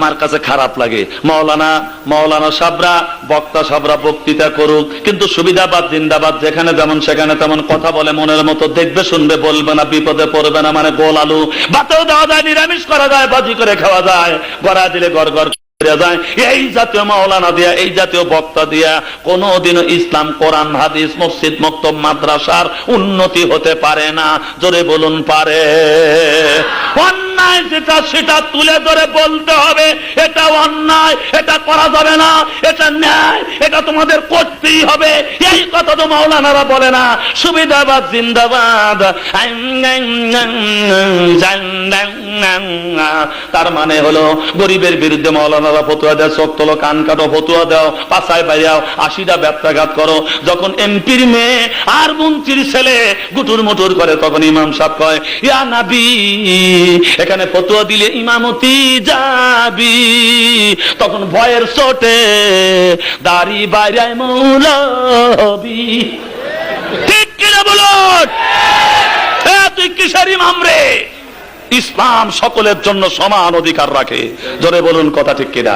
আমার কাছে খারাপ লাগে। মাওলানা সাবরা, বক্তা সাবরা বক্তৃতা করুক, কিন্তু সুবিধাবাদ জিন্দাবাদ, যেখানে যেমন সেখানে তেমন কথা বলে, মনের মতো দেখবে শুনবে, বলবে না, বিপদে পড়বে না। মানে গোল আলু ভাতেও দেওয়া যায়, নিরামিষ করা যায়, ভাজি করে খাওয়া যায়, গড়া দিলে গড় গড় যায়। এই জাতীয় মাওলানা দিয়া, এই জাতীয় বক্তা দিয়া কোনদিনও ইসলাম, কোরআন, হাদিস, মসজিদ, মক্তব, মাদ্রাসার উন্নতি হতে পারে না। জোরে বলুন পারে? অন্যায় যেটা সেটা তুলে ধরে বলতে হবে, এটা অন্যায়, এটা করা যাবে না, এটা ন্যায়, এটা তোমাদের করতেই হবে। এই কথা তো মাওলানারা বলে না। সুবিধাবাদ জিন্দাবাদ। তার মানে হলো গরিবের বিরুদ্ধে মাওলানারা ফতুয়া দেয়, চোখ তোলো, কান কাটো, ফতুয়া দাও, পাছায় বাইরাও, 80টা ব্যত্যাঘাত করো। যখন এমপির মেয়ে আর মন্ত্রীর ছেলে গুটুর মুটুর করে, তখন ইমাম সাহেব কয়, ইয়া নবী, এখানে ফতুয়া দিলে ইমামতি যাবি। তখন ভয়ের চোটে দাড়ি বাইরায় মৌলবি। ঠিক কিনা বলুন? তুই কিসের ইমাম রে? ইসলাম সকলের জন্য সমান অধিকার রাখে। জোরে বলুন কথা ঠিক কিনা?